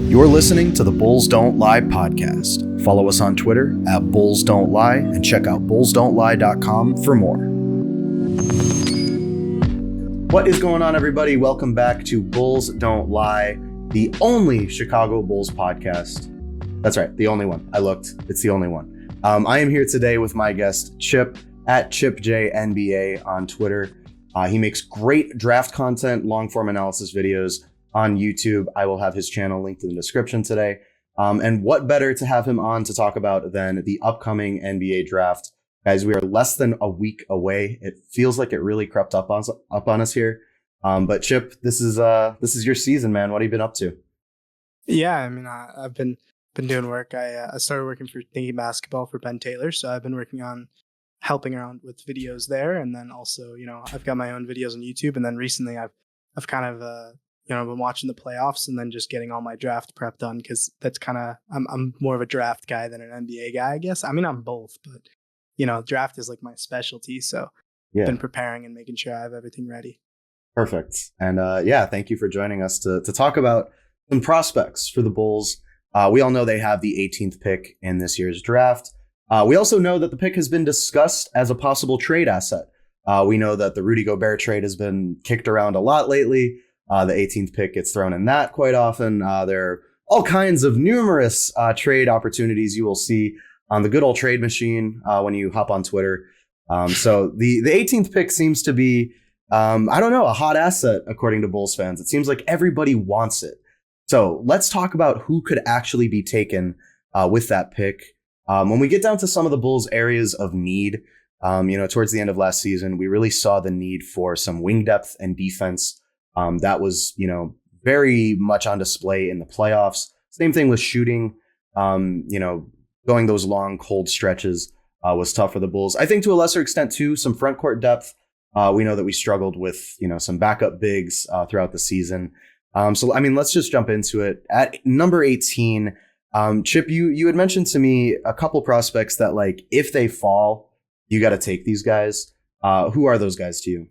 You're listening to the Bulls Don't Lie podcast. Follow us on Twitter at Bulls Don't Lie and check out bullsdon'tlie.com for more. What is going on, everybody? Welcome back to Bulls Don't Lie, the only Chicago Bulls podcast. That's right, the only one. I looked. It's the only one. I am here today with my guest, Chip, at ChipJNBA on Twitter. He makes great draft content, long-form analysis videos on YouTube. I will have his channel linked in the description today. And what better to have him on to talk about than the upcoming NBA draft? Guys, we are less than a week away. It feels like it really crept up on us here. But Chip, this is your season, man. What have you been up to? Yeah, I mean, I've been doing work. I started working for Thinking Basketball for Ben Taylor, so I've been working on helping around with videos there, and then also, I've got my own videos on YouTube, and then recently I've kind of been watching the playoffs and then just getting all my draft prep done, because that's kind of I'm more of a draft guy than an NBA guy, I guess. I mean, I'm both, but draft is like my specialty, so yeah. Been preparing and making sure I have everything ready. Perfect. And thank you for joining us to talk about some prospects for the Bulls. We all know they have the 18th pick in this year's draft. We also know that the pick has been discussed as a possible trade asset. We know that the Rudy Gobert trade has been kicked around a lot lately. The 18th pick gets thrown in that quite often. There are all kinds of numerous trade opportunities you will see on the good old trade machine when you hop on Twitter. So the 18th pick seems to be, a hot asset according to Bulls fans. It seems like everybody wants it. So let's talk about who could actually be taken with that pick. When we get down to some of the Bulls' areas of need, towards the end of last season, we really saw the need for some wing depth and defense. That was, very much on display in the playoffs. Same thing with shooting. Going those long, cold stretches was tough for the Bulls. I think to a lesser extent, too, some front court depth. We know that we struggled with, some backup bigs throughout the season. Let's just jump into it. At number 18, Chip, you had mentioned to me a couple prospects that, like, if they fall, you got to take these guys. Who are those guys to you?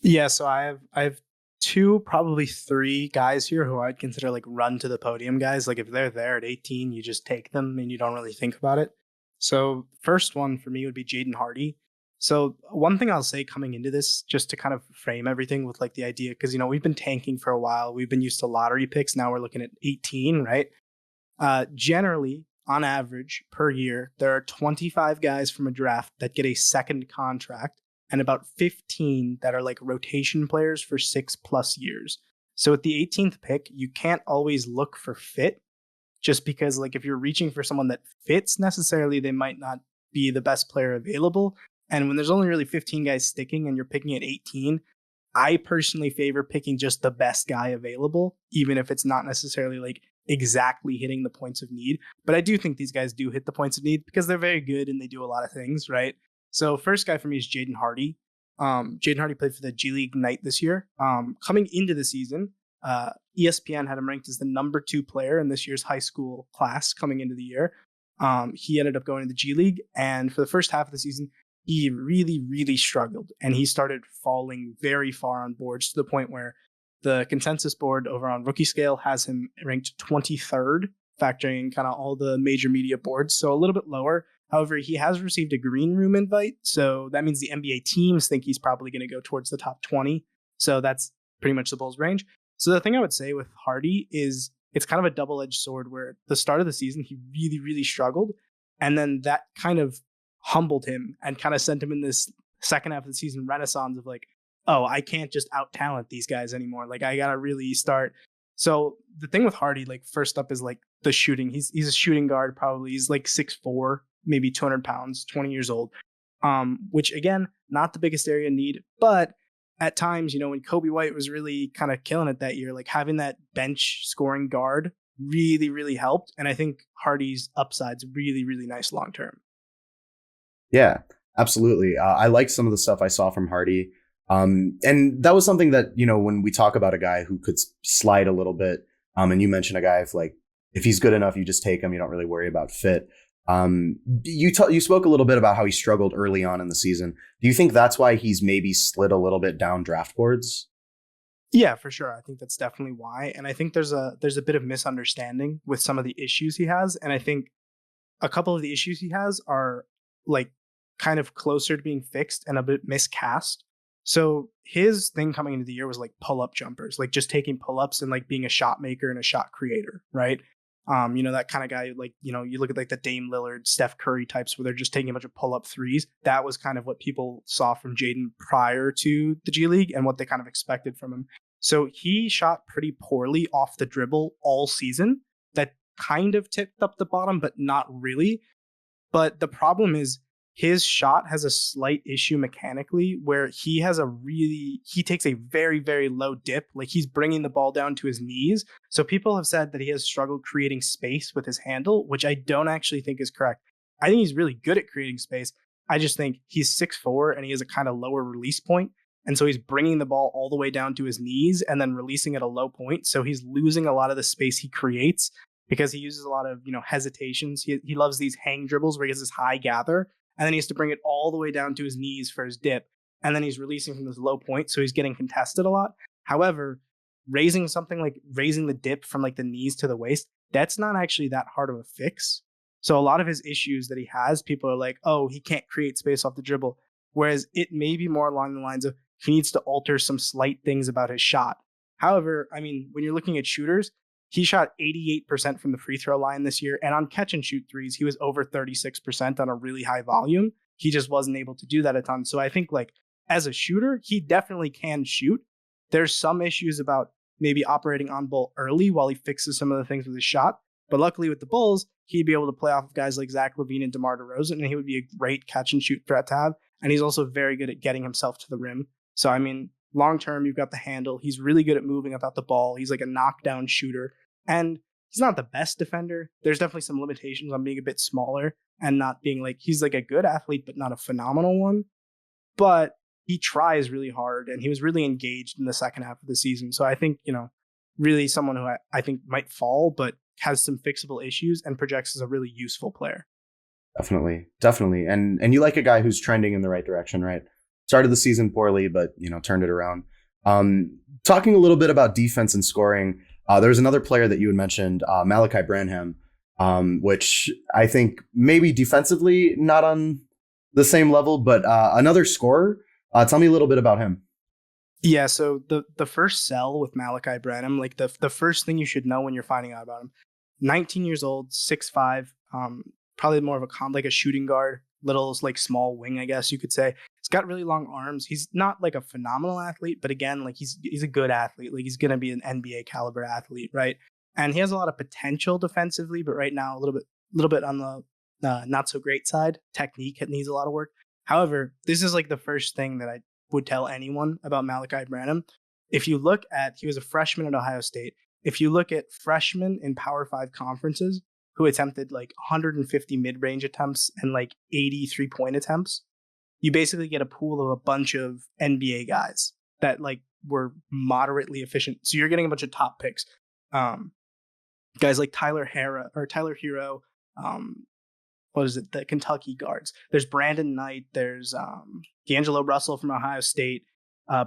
Yeah, so I have two, probably three guys here who I'd consider like run to the podium guys. Like if they're there at 18, you just take them and you don't really think about it. So first one for me would be Jaden Hardy. So one thing I'll say coming into this, just to kind of frame everything with like the idea, because, we've been tanking for a while. We've been used to lottery picks. Now we're looking at 18, right? Generally, on average, per year, there are 25 guys from a draft that get a second contract, and about 15 that are like rotation players for 6+ years. So at the 18th pick, you can't always look for fit, just because like if you're reaching for someone that fits necessarily, they might not be the best player available. And when there's only really 15 guys sticking and you're picking at 18, I personally favor picking just the best guy available, even if it's not necessarily like exactly hitting the points of need. But I do think these guys do hit the points of need because they're very good and they do a lot of things, right? So first guy for me is Jaden Hardy. Jaden Hardy played for the G League Ignite this year. Coming into the season, ESPN had him ranked as the number 2 player in this year's high school class coming into the year. He ended up going to the G League, and for the first half of the season, he really, really struggled, and he started falling very far on boards to the point where the consensus board over on Rookie Scale has him ranked 23rd, factoring kind of all the major media boards, so a little bit lower. However, he has received a green room invite, so that means the NBA teams think he's probably going to go towards the top 20. So that's pretty much the Bulls' range. So the thing I would say with Hardy is it's kind of a double-edged sword where at the start of the season, he really, really struggled. And then that kind of humbled him and kind of sent him in this second half of the season renaissance of like, oh, I can't just out-talent these guys anymore. Like, I got to really start. So the thing with Hardy, like, first up is like the shooting. He's a shooting guard, probably. He's like 6'4", maybe 200 pounds, 20 years old, which, again, not the biggest area of need. But at times, when Kobe White was really kind of killing it that year, like having that bench scoring guard really, really helped. And I think Hardy's upside's really, really nice long term. Yeah, absolutely. I like some of the stuff I saw from Hardy. And that was something that, when we talk about a guy who could slide a little bit, and you mentioned a guy if he's good enough, you just take him. You don't really worry about fit. You spoke a little bit about how he struggled early on in the season. Do you think that's why he's maybe slid a little bit down draft boards? Yeah, for sure. I think that's definitely why. And I think there's a bit of misunderstanding with some of the issues he has. And I think a couple of the issues he has are like kind of closer to being fixed and a bit miscast. So his thing coming into the year was like pull-up jumpers, like just taking pull-ups and like being a shot maker and a shot creator, right? That kind of guy, like, you look at like the Dame Lillard, Steph Curry types where they're just taking a bunch of pull-up threes. That was kind of what people saw from Jaden prior to the G League and what they kind of expected from him. So he shot pretty poorly off the dribble all season. That kind of tipped up the bottom, but not really. But the problem is his shot has a slight issue mechanically where he takes a very, very low dip. Like he's bringing the ball down to his knees. So people have said that he has struggled creating space with his handle, which I don't actually think is correct. I think he's really good at creating space. I just think he's 6'4" and he has a kind of lower release point. And so he's bringing the ball all the way down to his knees and then releasing at a low point. So he's losing a lot of the space he creates because he uses a lot of, hesitations. He loves these hang dribbles where he has this high gather and then he has to bring it all the way down to his knees for his dip. And then he's releasing from this low point. So he's getting contested a lot. However, raising the dip from like the knees to the waist, that's not actually that hard of a fix. So a lot of his issues that he has, people are like, oh, he can't create space off the dribble. Whereas it may be more along the lines of he needs to alter some slight things about his shot. However, I mean, when you're looking at shooters, he shot 88% from the free throw line this year. And on catch and shoot threes, he was over 36% on a really high volume. He just wasn't able to do that a ton. So I think like as a shooter, he definitely can shoot. There's some issues about maybe operating on ball early while he fixes some of the things with his shot. But luckily with the Bulls, he'd be able to play off of guys like Zach LaVine and DeMar DeRozan, and he would be a great catch and shoot threat to have. And he's also very good at getting himself to the rim. So, I mean, long term, you've got the handle. He's really good at moving without the ball. He's like a knockdown shooter. And he's not the best defender. There's definitely some limitations on being a bit smaller and not being like, he's like a good athlete, but not a phenomenal one. But he tries really hard and he was really engaged in the second half of the season. So I think, really someone who I think might fall, but has some fixable issues and projects as a really useful player. Definitely. And you like a guy who's trending in the right direction, right? Started the season poorly, but, turned it around. Talking a little bit about defense and scoring, there was another player that you had mentioned, Malachi Branham, which I think maybe defensively not on the same level, but another scorer. Tell me a little bit about him. Yeah, so the first sell with Malachi Branham, like the first thing you should know when you're finding out about him, 19 years old, 6'5", probably more of a shooting guard, little like small wing, I guess you could say. He's got really long arms. He's not like a phenomenal athlete, but again, like he's a good athlete. Like he's gonna be an NBA caliber athlete, right? And he has a lot of potential defensively, but right now a little bit on the not so great side. Technique needs a lot of work. However, this is like the first thing that I would tell anyone about Malachi Branham. If you look at, he was a freshman at Ohio State. If you look at freshmen in Power 5 conferences who attempted like 150 mid-range attempts and like 80 three-point attempts, you basically get a pool of a bunch of NBA guys that like were moderately efficient. So you're getting a bunch of top picks. Guys like Tyler Hero, the Kentucky guards. There's Brandon Knight. There's D'Angelo Russell from Ohio State.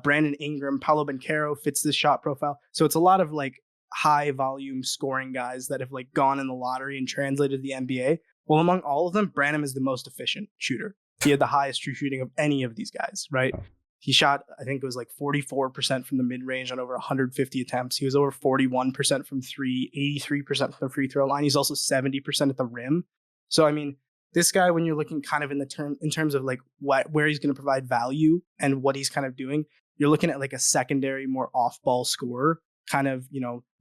Brandon Ingram, Paolo Banchero fits this shot profile. So it's a lot of like high volume scoring guys that have like gone in the lottery and translated to the NBA. Well, among all of them, Branham is the most efficient shooter. He had the highest true shooting of any of these guys, right? He shot, I think it was like 44% from the mid-range on over 150 attempts. He was over 41% from three, 83% from the free throw line. He's also 70% at the rim. So, I mean, this guy, when you're looking kind of in terms of like where he's going to provide value and what he's kind of doing, you're looking at like a secondary, more off-ball scorer, kind of,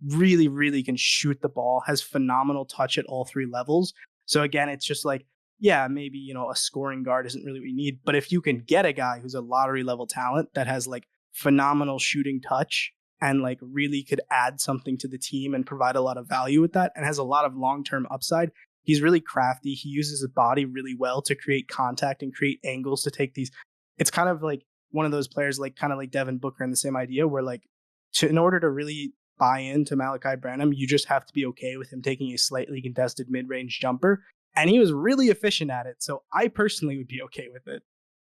really, really can shoot the ball, has phenomenal touch at all three levels. So again, it's just like, yeah, maybe, a scoring guard isn't really what you need. But if you can get a guy who's a lottery level talent that has like phenomenal shooting touch and like really could add something to the team and provide a lot of value with that and has a lot of long-term upside, he's really crafty. He uses his body really well to create contact and create angles to take these. It's kind of like one of those players, like kind of like Devin Booker in the same idea where like in order to really buy into Malachi Branham, you just have to be okay with him taking a slightly contested mid-range jumper. And he was really efficient at it. So I personally would be okay with it.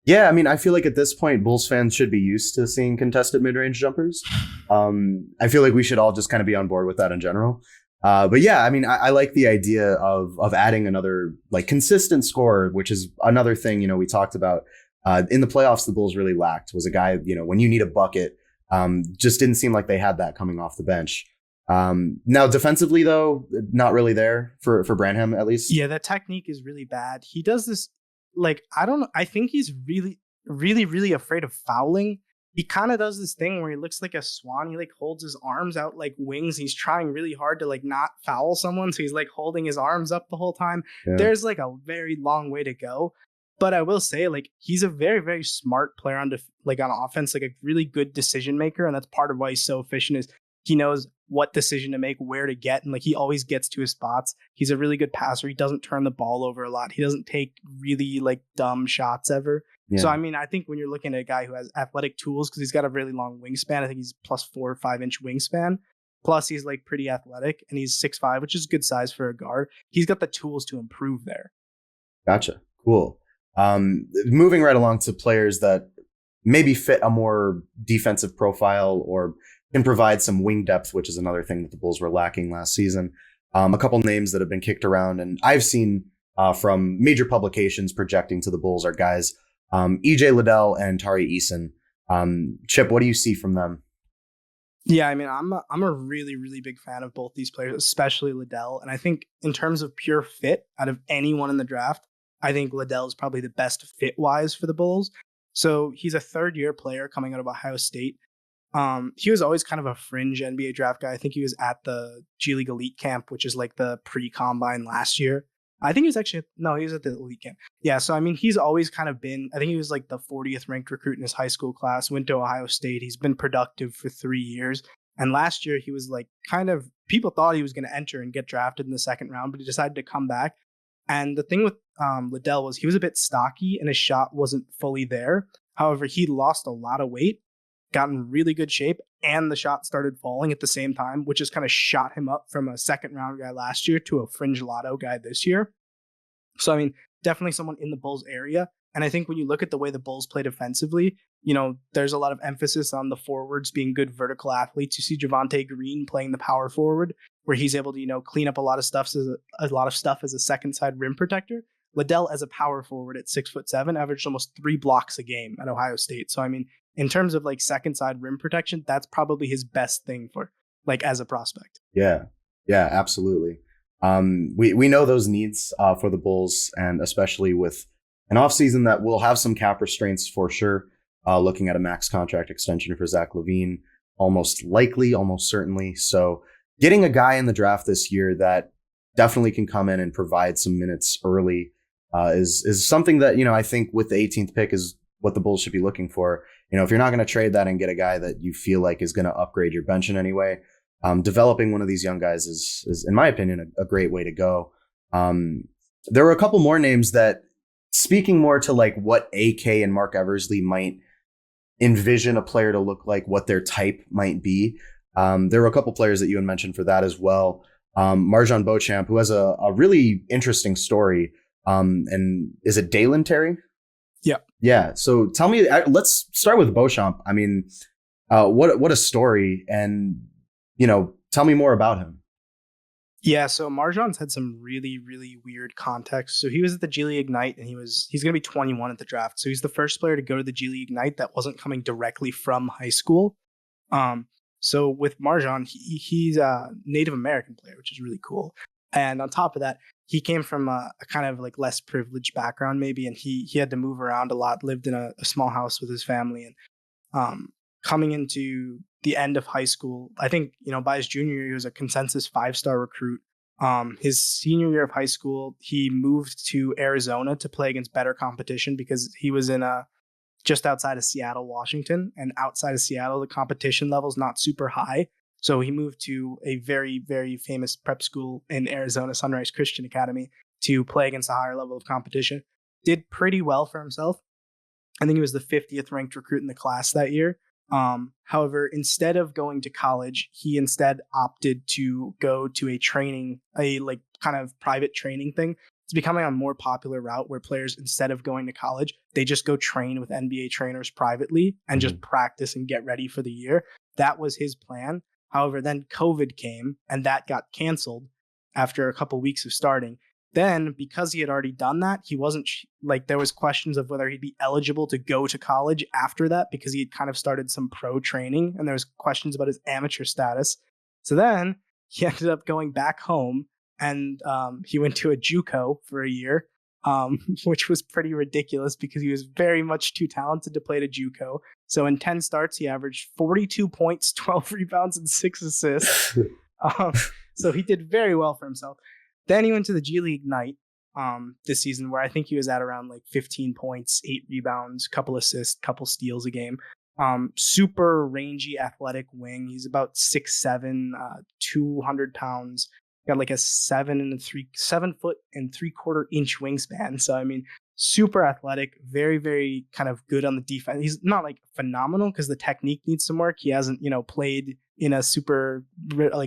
Yeah, I mean, I feel like at this point, Bulls fans should be used to seeing contested mid-range jumpers. I feel like we should all just kind of be on board with that in general. But yeah, I mean, I like the idea of adding another like consistent scorer, which is another thing, we talked about in the playoffs. The Bulls really lacked was a guy, when you need a bucket, just didn't seem like they had that coming off the bench. Now defensively though, not really there for Branham at least. Yeah, that technique is really bad. He does this like I don't know. I think he's really, really, really afraid of fouling. He kind of does this thing where he looks like a swan. He like holds his arms out like wings. He's trying really hard to like not foul someone. So he's like holding his arms up the whole time. Yeah. There's like a very long way to go. But I will say, like, he's a very, very smart player on offense, like a really good decision maker, and that's part of why he's so efficient. Is he knows what decision to make, where to get, and like he always gets to his spots. He's a really good passer. He doesn't turn the ball over a lot. He doesn't take really like dumb shots ever. Yeah. So I mean, I think when you're looking at a guy who has athletic tools, because he's got a really long wingspan, I think he's plus 4 or 5 inch wingspan. Plus he's like pretty athletic, and he's 6'5", which is a good size for a guard. He's got the tools to improve there. Gotcha. Cool. Moving right along to players that maybe fit a more defensive profile or can provide some wing depth, which is another thing that the Bulls were lacking last season. A couple names that have been kicked around and I've seen from major publications projecting to the Bulls are guys EJ Liddell and Tari Eason. Chip, what do you see from them? Yeah, I mean, I'm a really, really big fan of both these players, especially Liddell. And I think in terms of pure fit, out of anyone in the draft, I think Liddell is probably the best fit-wise for the Bulls. So he's a third-year player coming out of Ohio State. He was always kind of a fringe NBA draft guy. I think he was at the G League Elite Camp, which is like the pre-combine last year. I think he was he was at the Elite Camp. Yeah, so I mean, he's always kind of been, I think he was like the 40th ranked recruit in his high school class, went to Ohio State. He's been productive for 3 years. And last year he was like people thought he was going to enter and get drafted in the second round, but he decided to come back. And the thing with Liddell was he was a bit stocky and his shot wasn't fully there. However, he lost a lot of weight, got in really good shape, and the shot started falling at the same time, which has kind of shot him up from a second round guy last year to a fringe lotto guy this year. So, I mean, definitely someone in the Bulls area. And I think when you look at the way the Bulls play defensively, there's a lot of emphasis on the forwards being good vertical athletes. You see Javonte Green playing the power forward, where he's able to, clean up a lot of stuff as a second side rim protector. Liddell as a power forward at 6'7", averaged almost 3 blocks a game at Ohio State. So I mean, in terms of like second side rim protection, that's probably his best thing for like as a prospect. Yeah, absolutely. We know those needs for the Bulls, and especially with an offseason that will have some cap restraints for sure. Looking at a max contract extension for Zach LaVine, almost certainly. So getting a guy in the draft this year that definitely can come in and provide some minutes early is something that, I think with the 18th pick is what the Bulls should be looking for. If you're not going to trade that and get a guy that you feel like is going to upgrade your bench in any way, developing one of these young guys is in my opinion, a great way to go. There were a couple more names that, speaking more to like what AK and Mark Eversley might envision a player to look like, what their type might be. There were a couple players that you had mentioned for that as well. MarJon Beauchamp, who has a really interesting story. And is it Dalen Terry? Yeah. Yeah. So tell me, let's start with Beauchamp. I mean, what a story, and, tell me more about him. Yeah, so MarJon's had some really, really weird context. So he was at the G League Ignite, and he's going to be 21 at the draft. So he's the first player to go to the G League Ignite that wasn't coming directly from high school. So with MarJon, he's a Native American player, which is really cool. And on top of that, he came from a kind of like less privileged background maybe, and he had to move around a lot, lived in a small house with his family. And coming into the end of high school, I think, by his junior year, he was a consensus 5-star recruit. His senior year of high school, he moved to Arizona to play against better competition because he was in just outside of Seattle, Washington. And outside of Seattle, the competition level is not super high. So he moved to a very, very famous prep school in Arizona, Sunrise Christian Academy, to play against a higher level of competition. Did pretty well for himself. I think he was the 50th ranked recruit in the class that year. However, instead of going to college, he instead opted to go to a like kind of private training thing. It's it's becoming a more popular route where players, instead of going to college, they just go train with NBA trainers privately and just practice and get ready for the year. That was his plan. However, then COVID came and that got canceled after a couple weeks of starting. Then, because he had already done that, he wasn't like, there was questions of whether he'd be eligible to go to college after that because he had kind of started some pro training, and there was questions about his amateur status. So then he ended up going back home, and he went to a JUCO for a year, which was pretty ridiculous because he was very much too talented to play at a JUCO. So in 10 starts, he averaged 42 points, 12 rebounds, and 6 assists. So he did very well for himself. Then he went to the G League Ignite this season, where I think he was at around like 15 points, 8 rebounds, couple assists, couple steals a game. Super rangy, athletic wing. He's about 6'7", 200 pounds. Got like a 7 foot and 3/4 inch wingspan. So I mean, super athletic, very, very kind of good on the defense. He's not like phenomenal because the technique needs some work. He hasn't, played in a super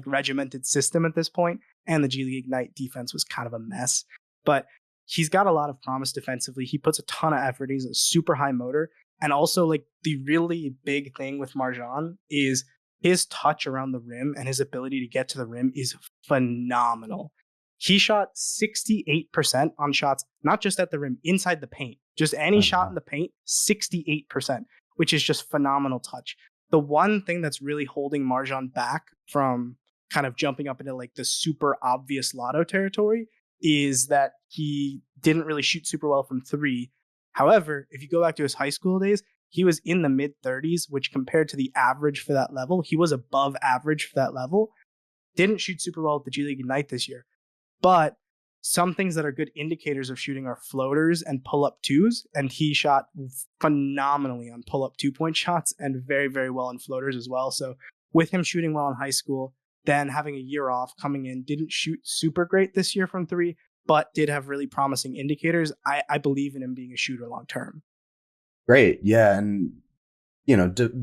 regimented system at this point. And the G League Ignite defense was kind of a mess. But he's got a lot of promise defensively. He puts a ton of effort. He's a super high motor. And also, like, the really big thing with MarJon is his touch around the rim and his ability to get to the rim is phenomenal. He shot 68% on shots, not just at the rim, inside the paint. Just any shot in the paint, 68%, which is just phenomenal touch. The one thing that's really holding MarJon back from kind of jumping up into like the super obvious lotto territory is that he didn't really shoot super well from 3. However, if you go back to his high school days, he was in the mid 30s, which compared to the average for that level, he was above average for that level. Didn't shoot super well at the G League Ignite this year. But some things that are good indicators of shooting are floaters and pull-up 2s, and he shot phenomenally on pull-up 2-point shots and very, very well in floaters as well. So with him shooting well in high school, then having a year off, coming in, didn't shoot super great this year from 3, but did have really promising indicators. I believe in him being a shooter long term. Great. Yeah. And,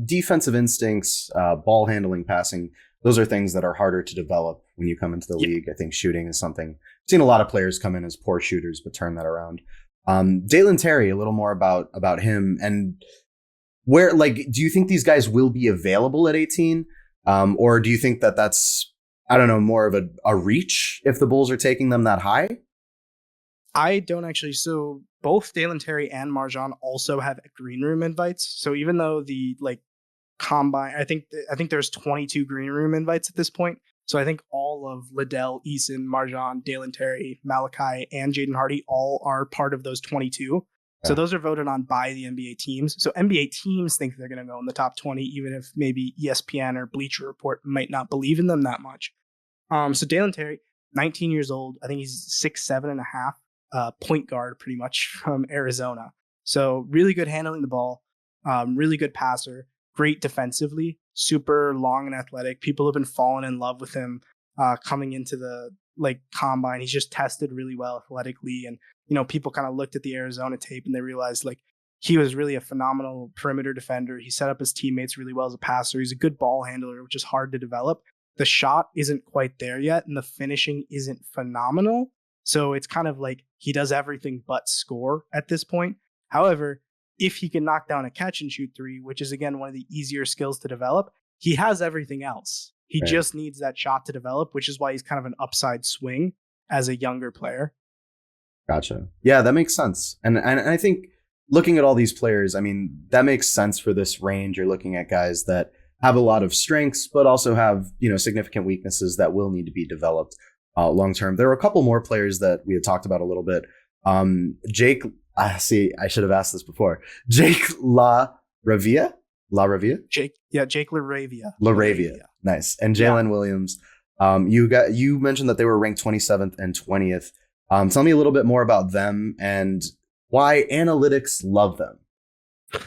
defensive instincts, ball handling, passing, those are things that are harder to develop when you come into the league. I think shooting is something I've seen a lot of players come in as poor shooters, but turn that around. Dalen Terry, a little more about him and where, do you think these guys will be available at 18? Or do you think that that's, more of a reach if the Bulls are taking them that high? I don't actually. So both Dalen Terry and MarJon also have green room invites. So even though the combine, I think there's 22 green room invites at this point. So I think all of Liddell, Eason, MarJon, Dalen Terry, Malaki, and Jaden Hardy all are part of those 22. Yeah. So those are voted on by the NBA teams. So NBA teams think they're going to go in the top 20, even if maybe ESPN or Bleacher Report might not believe in them that much. So Dalen Terry, 19 years old. I think he's 6'7.5", point guard pretty much from Arizona. So really good handling the ball, really good passer, great defensively, super long and athletic. People have been falling in love with him coming into the combine. He's just tested really well athletically, and people kind of looked at the Arizona tape and they realized he was really a phenomenal perimeter defender. He set up his teammates really well as a passer. He's a good ball handler, which is hard to develop. The shot isn't quite there yet, and the finishing isn't phenomenal. So it's kind of he does everything but score at this point. However, if he can knock down a catch and shoot 3, which is again one of the easier skills to develop, he has everything else. He just needs that shot to develop, which is why he's kind of an upside swing as a younger player. Gotcha. Yeah, that makes sense. And I think looking at all these players, I mean, that makes sense for this range. You're looking at guys that have a lot of strengths, but also have, significant weaknesses that will need to be developed long term. There were a couple more players that we had talked about a little bit. Jake, I should have asked this before. Jake LaRavia? Jake LaRavia. LaRavia. Nice. And Jalen Williams. You mentioned that they were ranked 27th and 20th. Tell me a little bit more about them and why analytics love them.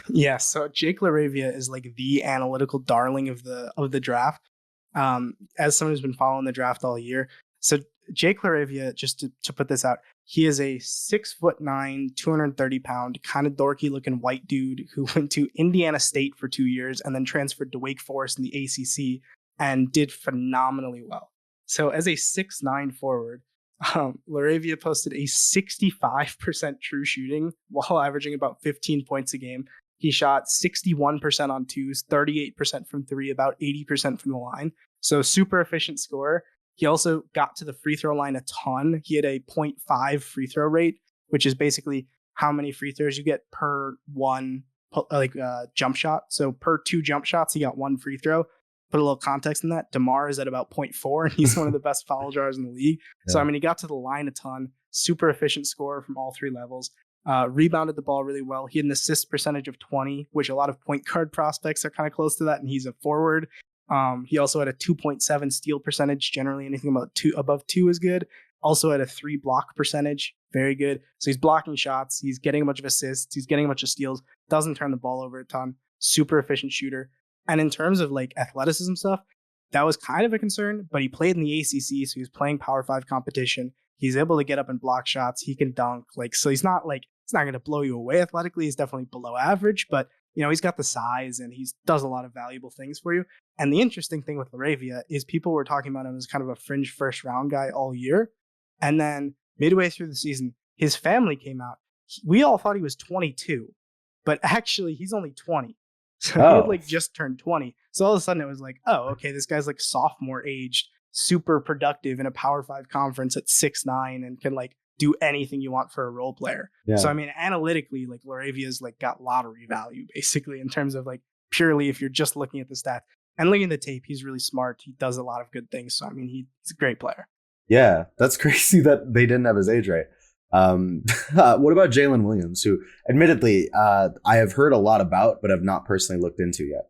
Yeah, so Jake LaRavia is the analytical darling of the draft. As someone who's been following the draft all year. So Jake LaRavia, just to put this out, he is a 6'9", 230-pound, kind of dorky looking white dude who went to Indiana State for 2 years and then transferred to Wake Forest in the ACC and did phenomenally well. So as a 6'9" forward, Laravia posted a 65% true shooting while averaging about 15 points a game. He shot 61% on twos, 38% from three, about 80% from the line. So super efficient scorer. He also got to the free throw line a ton. He had a 0.5 free throw rate, which is basically how many free throws you get per one jump shot. So per 2 jump shots, he got 1 free throw. Put a little context in that. DeMar is at about 0.4, and he's one of the best foul drawers in the league. Yeah. So, I mean, he got to the line a ton. Super efficient scorer from all 3 levels. Rebounded the ball really well. He had an assist percentage of 20, which a lot of point guard prospects are kind of close to that, and he's a forward. He also had a 2.7 steal percentage. Generally, anything above 2 is good. Also had a 3 block percentage. Very good. So he's blocking shots. He's getting a bunch of assists. He's getting a bunch of steals. Doesn't turn the ball over a ton. Super efficient shooter. And in terms of like athleticism stuff, that was kind of a concern, but he played in the ACC, so he was playing Power 5 competition. He's able to get up and block shots. He can dunk. So he's not going to blow you away athletically. He's definitely below average, but he's got the size and he does a lot of valuable things for you. And the interesting thing with Laravia is people were talking about him as kind of a fringe first round guy all year. And then midway through the season, his family came out. We all thought he was 22, but actually he's only 20. So he had just turned 20. So all of a sudden it was like, oh, okay, this guy's like sophomore aged, super productive in a Power 5 conference at 6'9" and can do anything you want for a role player. Yeah. So I mean, analytically, Laravia's got lottery value basically in terms of purely if you're just looking at the stats and looking at the tape, he's really smart. He does a lot of good things. So I mean, he's a great player. Yeah, that's crazy that they didn't have his age right. What about Jalen Williams, who admittedly I have heard a lot about, but have not personally looked into yet?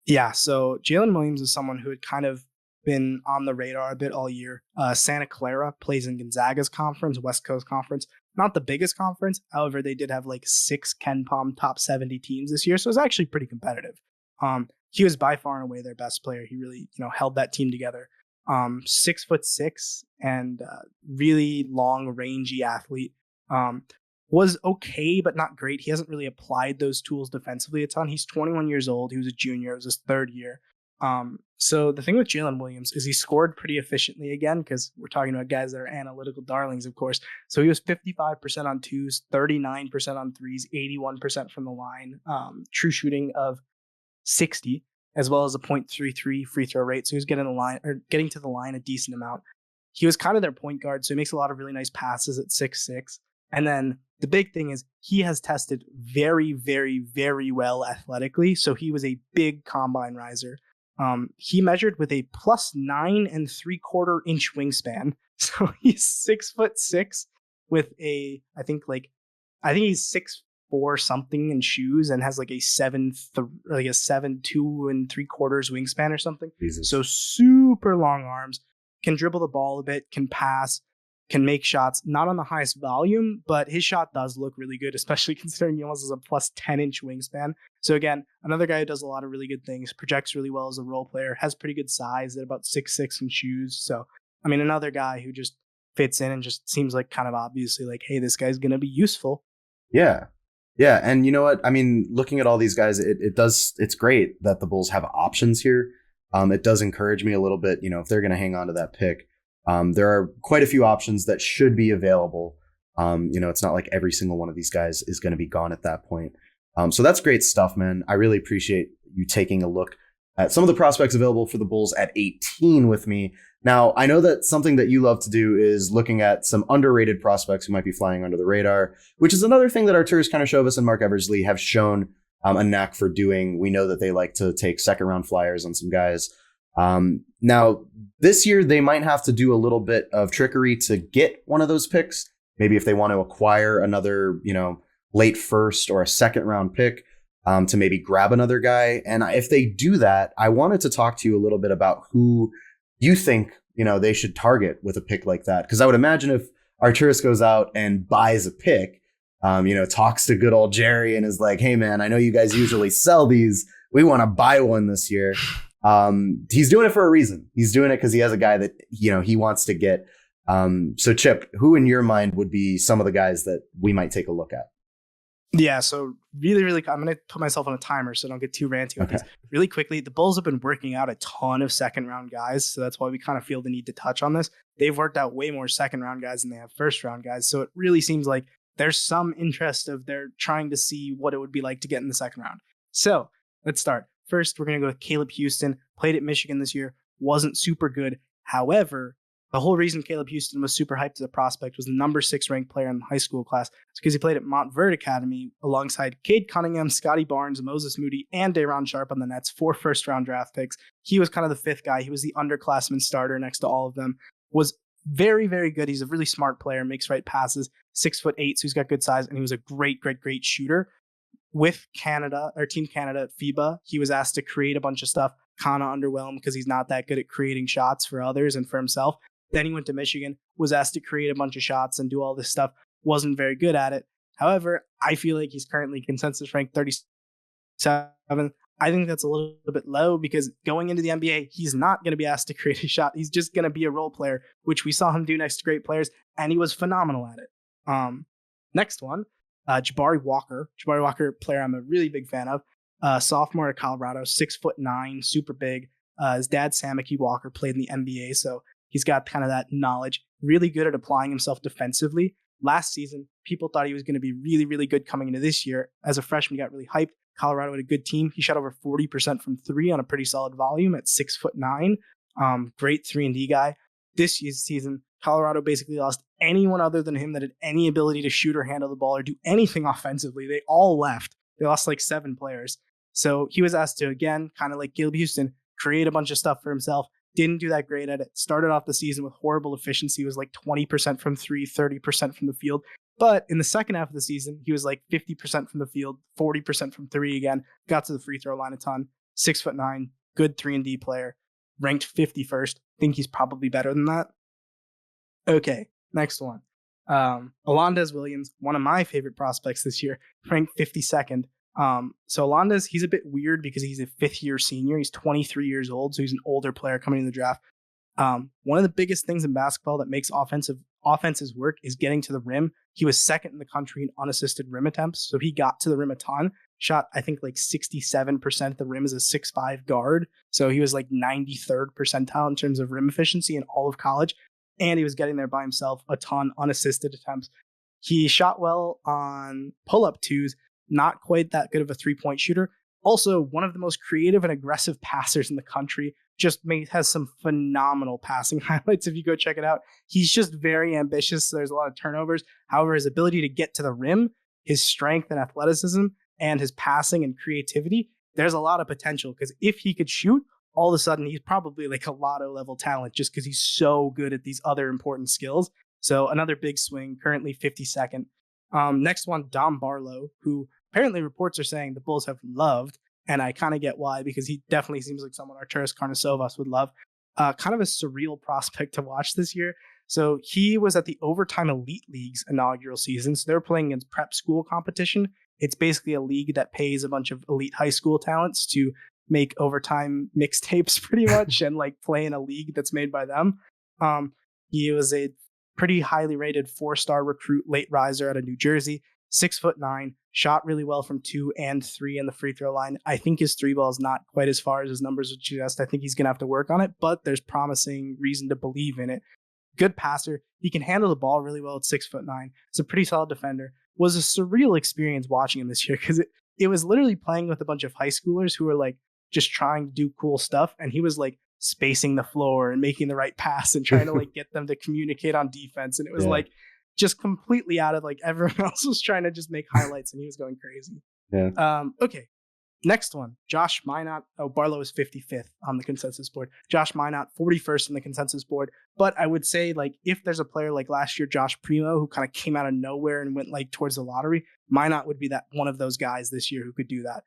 Yeah, so Jalen Williams is someone who had kind of been on the radar a bit all year. Santa Clara plays in Gonzaga's conference, West Coast Conference. Not the biggest conference. However, they did have 6 Ken Pom top 70 teams this year, so it was actually pretty competitive. He was by far and away their best player. He really, held that team together. 6'6" and really long, rangy athlete. Was okay, but not great. He hasn't really applied those tools defensively a ton. He's 21 years old. He was a junior. It was his 3rd year. So the thing with Jalen Williams is he scored pretty efficiently again, because we're talking about guys that are analytical darlings, of course. So he was 55% on twos, 39% on threes, 81% from the line, true shooting of 60, as well as a 0.33 free throw rate. So he was getting to the line a decent amount. He was kind of their point guard, so he makes a lot of really nice passes at 6'6". And then the big thing is he has tested very, very, very well athletically. So he was a big combine riser. He measured with a +9 3/4 inch wingspan. So he's 6'6" with I think he's 6'4" something in shoes and has a 7'2" 3/4 wingspan or something. Jesus. So super long arms, can dribble the ball a bit, can pass, can make shots, not on the highest volume, but his shot does look really good, especially considering he almost has a +10 inch wingspan. So again, another guy who does a lot of really good things, projects really well as a role player, has pretty good size at about 6'6" in shoes. So, I mean, another guy who just fits in and just seems kind of obviously hey, this guy's going to be useful. Yeah. Yeah. And you know what? I mean, looking at all these guys, it's great that the Bulls have options here. It does encourage me a little bit, if they're going to hang on to that pick. There are quite a few options that should be available. It's not like every single one of these guys is going to be gone at that point. So that's great stuff, man. I really appreciate you taking a look at some of the prospects available for the Bulls at 18 with me. Now, I know that something that you love to do is looking at some underrated prospects who might be flying under the radar, which is another thing that Arturas Karnisovas and Mark Eversley have shown a knack for doing. We know that they like to take 2nd round flyers on some guys. Now, this year, they might have to do a little bit of trickery to get one of those picks. Maybe if they want to acquire another, late 1st or a 2nd round pick to maybe grab another guy. And if they do that, I wanted to talk to you a little bit about who you think, they should target with a pick like that. Because I would imagine if Arturas goes out and buys a pick, talks to good old Jerry and is like, hey, man, I know you guys usually sell these. We want to buy one this year. He's doing it for a reason. He's doing it because he has a guy that, he wants to get. So Chip, who in your mind would be some of the guys that we might take a look at? Yeah, so really, really, I'm going to put myself on a timer so I don't get too ranty with this. Really quickly, the Bulls have been working out a ton of 2nd round guys, so that's why we kind of feel the need to touch on this. they've worked out way more second round guys than they have first round guys. So it really seems like there's some interest of they're trying to see what it would be like to get in the second round. So let's start. First, we're going to go with Caleb Houstan. Played at Michigan this year. Wasn't super good. However, the whole reason Caleb Houstan was super hyped as a prospect was the number 6 ranked player in the high school class. It's because he played at Montverde Academy alongside Cade Cunningham, Scotty Barnes, Moses Moody, and Day'Ron Sharp on the Nets, 4 first-round draft picks. He was kind of the 5th guy. He was the underclassman starter next to all of them. Was very, very good. He's a really smart player, makes right passes, 6'8", so he's got good size, and he was a great shooter. With Canada, or Team Canada at FIBA, he was asked to create a bunch of stuff, kind of underwhelmed because he's not that good at creating shots for others and for himself. Then he went to Michigan, was asked to create a bunch of shots and do all this stuff, wasn't very good at it. However, I feel like he's currently consensus ranked 37. I think that's a little bit low because going into the NBA, he's not going to be asked to create a shot. He's just going to be a role player, which we saw him do next to great players, and he was phenomenal at it. Next one, Jabari Walker. Jabari Walker, player I'm a really big fan of. Sophomore at Colorado, 6'9", super big. His dad, Samaki Walker, played in the NBA, so he's got kind of that knowledge. Really good at applying himself defensively. Last season, people thought he was going to be really, really good coming into this year. As a freshman, he got really hyped. Colorado had a good team. He shot over 40% from 3 on a pretty solid volume at 6'9". Great 3-and-D guy. This season, Colorado basically lost anyone other than him that had any ability to shoot or handle the ball or do anything offensively. They all left. They lost like 7 players. So he was asked to, again, kind of like Caleb Houstan, create a bunch of stuff for himself. Didn't do that great at it. Started off the season with horrible efficiency. Was like 20% from 3, 30% from the field. But in the second half of the season, he was like 50% from the field, 40% from 3 again. Got to the free throw line a ton. 6'9", good 3-and-D player. Ranked 51st. Think he's probably better than that. Okay, next one. Alondes Williams, one of my favorite prospects this year, ranked 52nd. So Alondes, he's a bit weird because he's a 5th-year senior. He's 23 years old, so he's an older player coming in the draft. One of the biggest things in basketball that makes offenses work is getting to the rim. He was 2nd in the country in unassisted rim attempts, so he got to the rim a ton. Shot, I think, like 67% at the rim as a 6'5" guard. So he was like 93rd percentile in terms of rim efficiency in all of college. And he was getting there by himself a ton, unassisted attempts. He shot well on pull-up twos, not quite that good of a three-point shooter. Also, one of the most creative and aggressive passers in the country. Just has some phenomenal passing highlights if you go check it out. He's just very ambitious, so there's a lot of turnovers. However, his ability to get to the rim, his strength and athleticism, and his passing and creativity, there's a lot of potential because if he could shoot, all of a sudden he's probably like a lotto level talent just because he's so good at these other important skills. So another big swing, currently 52nd. Next one, Dom Barlow, who apparently reports are saying the Bulls have loved, and I kind of get why, because he definitely seems like someone Arturas Karnisovas would love. Kind of a surreal prospect to watch this year. So he was at the Overtime Elite League's inaugural season. So they're playing against prep school competition. It's basically a league that pays a bunch of elite high school talents to make overtime mixtapes pretty much and like play in a league that's made by them. He was a pretty highly rated 4-star recruit, late riser out of New Jersey, 6'9", shot really well from 2 and 3 in the free throw line. I think his 3 ball is not quite as far as his numbers would suggest. I think he's going to have to work on it, but there's promising reason to believe in it. Good passer. He can handle the ball really well at 6'9". It's a pretty solid defender. Was a surreal experience watching him this year because it was literally playing with a bunch of high schoolers who were like just trying to do cool stuff. And he was like spacing the floor and making the right pass and trying to like get them to communicate on defense. And it was like just completely out of like everyone else was trying to just make highlights and he was going crazy. Yeah. Okay. Next one, Josh Minot. Oh, Barlow is 55th on the consensus board. Josh Minot, 41st on the consensus board. But I would say, like, if there's a player like last year, Josh Primo, who kind of came out of nowhere and went like towards the lottery, Minot would be that one of those guys this year who could do that.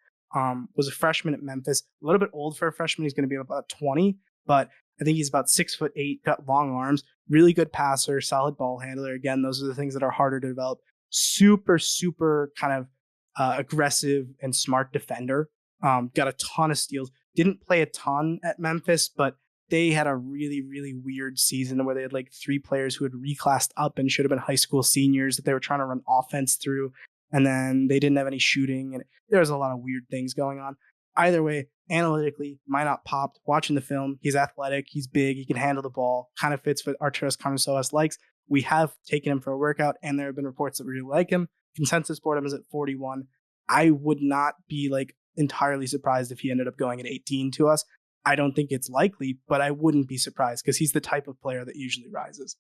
Was a freshman at Memphis, a little bit old for a freshman. He's going to be about 20, but I think he's about 6'8", got long arms, really good passer, solid ball handler. Again, those are the things that are harder to develop. Super, super kind of aggressive and smart defender. Got a ton of steals. Didn't play a ton at Memphis, but they had a really, really weird season where they had like 3 players who had reclassed up and should have been high school seniors that they were trying to run offense through. And then they didn't have any shooting. And there was a lot of weird things going on. Either way, analytically might not pop. Watching the film, he's athletic, he's big, he can handle the ball, kind of fits what Arturas Carnosoas likes. We have taken him for a workout, and there have been reports that we really like him. Consensus board is at 41. I would not be like entirely surprised if he ended up going at 18 to us. I don't think it's likely, but I wouldn't be surprised because he's the type of player that usually rises.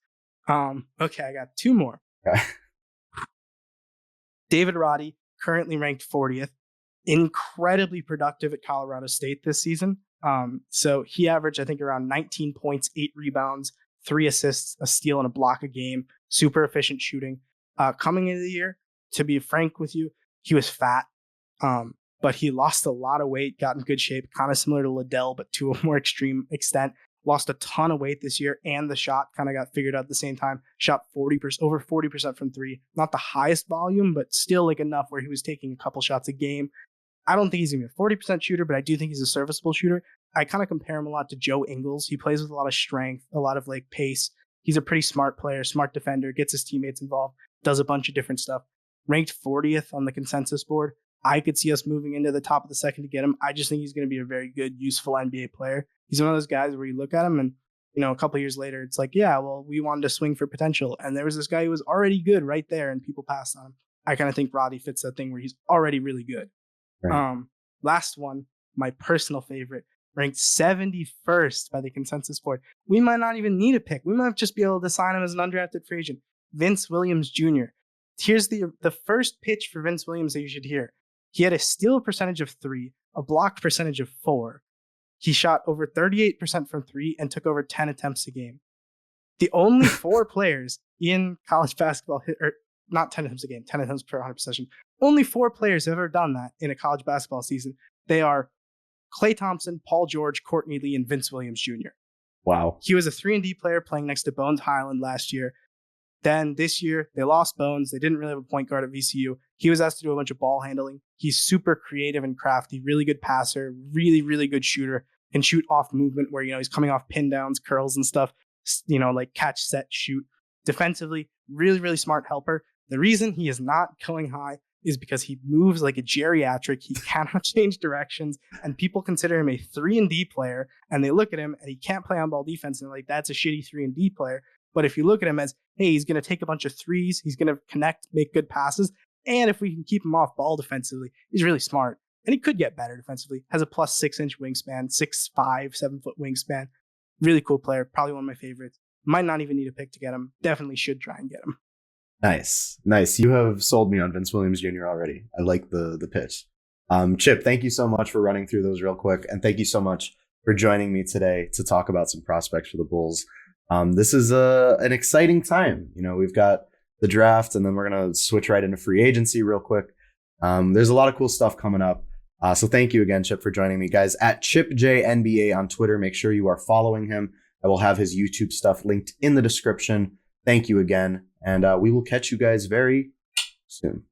Okay, I got two more. Okay. David Roddy, currently ranked 40th, incredibly productive at Colorado State this season. So he averaged, I think, around 19 points, 8 rebounds, 3 assists, a steal, and a block a game. Super efficient shooting. Coming into the year, to be frank with you, he was fat, but he lost a lot of weight, got in good shape, kind of similar to Liddell, but to a more extreme extent. Lost a ton of weight this year, and the shot kind of got figured out at the same time. Shot 40%, over 40% from 3. Not the highest volume, but still like enough where he was taking a couple shots a game. I don't think he's going to be a 40% shooter, but I do think he's a serviceable shooter. I kind of compare him a lot to Joe Ingles. He plays with a lot of strength, a lot of like pace. He's a pretty smart player, smart defender, gets his teammates involved, does a bunch of different stuff. Ranked 40th on the consensus board. I could see us moving into the top of the second to get him. I just think he's going to be a very good, useful NBA player. He's one of those guys where you look at him and, a couple years later, it's like, yeah, well, we wanted to swing for potential. And there was this guy who was already good right there and people passed on him. I kind of think Roddy fits that thing where he's already really good. Right. Last one, my personal favorite, ranked 71st by the consensus board. We might not even need a pick. We might just be able to sign him as an undrafted free agent. Vince Williams Jr. Here's the first pitch for Vince Williams that you should hear. He had a steal percentage of 3, a blocked percentage of 4. He shot over 38% from 3 and took over 10 attempts a game. The only 4 players in college basketball, or not 10 attempts a game, 10 attempts per 100 possession. Only 4 players have ever done that in a college basketball season. They are Klay Thompson, Paul George, Courtney Lee, and Vince Williams Jr. Wow. He was a 3-and-D player playing next to Bones Highland last year. Then this year, they lost Bones. They didn't really have a point guard at VCU. He was asked to do a bunch of ball handling. He's super creative and crafty, really good passer, really, really good shooter, can shoot off movement where, he's coming off pin downs, curls and stuff, like catch, set, shoot. Defensively, really, really smart helper. The reason he is not going high is because he moves like a geriatric. He cannot change directions, and people consider him a 3-and-D player, and they look at him and he can't play on ball defense, and they're like, that's a shitty 3-and-D player. But if you look at him as, hey, he's going to take a bunch of threes, he's going to connect, make good passes, and if we can keep him off ball defensively, he's really smart. And he could get better defensively. Has a plus 6-inch wingspan, 6'5", 7-foot wingspan. Really cool player. Probably one of my favorites. Might not even need a pick to get him. Definitely should try and get him. Nice. You have sold me on Vince Williams Jr. already. I like the pitch. Chip, thank you so much for running through those real quick. And thank you so much for joining me today to talk about some prospects for the Bulls. This is an exciting time. We've got the draft, and then we're going to switch right into free agency real quick. There's a lot of cool stuff coming up. So thank you again, Chip, for joining me. Guys, at ChipJNBA on Twitter, make sure you are following him. I will have his YouTube stuff linked in the description. Thank you again, and we will catch you guys very soon.